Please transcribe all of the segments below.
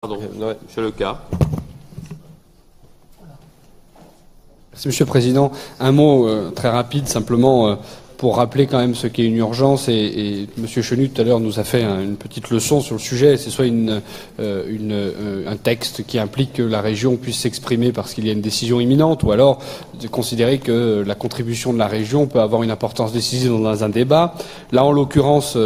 Pardon, Monsieur Lecas. Merci Monsieur le Président. Un mot très rapide simplement pour rappeler quand même ce qu'est une urgence et Monsieur Chenu tout à l'heure nous a fait une petite leçon sur le sujet. C'est soit un texte qui implique que la région puisse s'exprimer parce qu'il y a une décision imminente, ou alors de considérer que la contribution de la région peut avoir une importance décisive dans un débat. Là, en l'occurrence,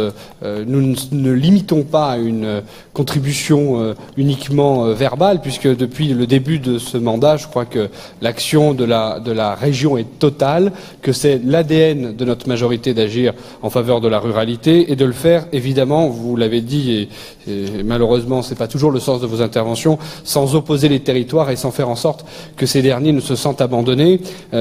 nous ne limitons pas à une contribution uniquement verbale, puisque depuis le début de ce mandat, je crois que l'action de la région est totale, que c'est l'ADN de notre majorité d'agir en faveur de la ruralité et de le faire, évidemment, vous l'avez dit, et malheureusement c'est pas toujours le sens de vos interventions, sans opposer les territoires et sans faire en sorte que ces derniers ne se sentent abandonnés.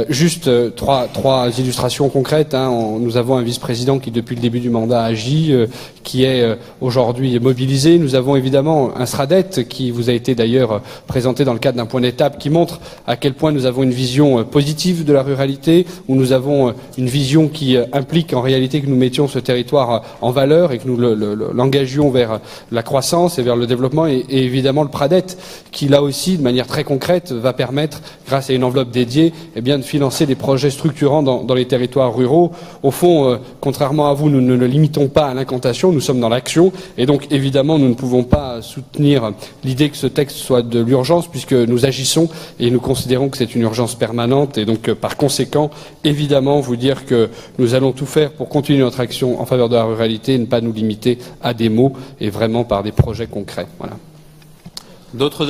Juste trois illustrations concrètes. Nous avons un vice-président qui depuis le début du mandat agit, qui est aujourd'hui mobilisé. Nous avons évidemment un SRADET qui vous a été d'ailleurs présenté dans le cadre d'un point d'étape qui montre à quel point nous avons une vision positive de la ruralité, où nous avons une vision qui implique en réalité que nous mettions ce territoire en valeur et que nous l'engagions vers la croissance et vers le développement, et évidemment le PRADET qui là aussi de manière très concrète va permettre, grâce à une enveloppe dédiée, de financer des projets structurants dans les territoires ruraux. Au fond, contrairement à vous, nous ne limitons pas à l'incantation, nous sommes dans l'action, et donc évidemment nous ne pouvons pas soutenir l'idée que ce texte soit de l'urgence, puisque nous agissons et nous considérons que c'est une urgence permanente, et donc par conséquent évidemment vous dire que nous allons tout faire pour continuer notre action en faveur de la ruralité et ne pas nous limiter à des mots, et vraiment par des projets concrets. Voilà. D'autres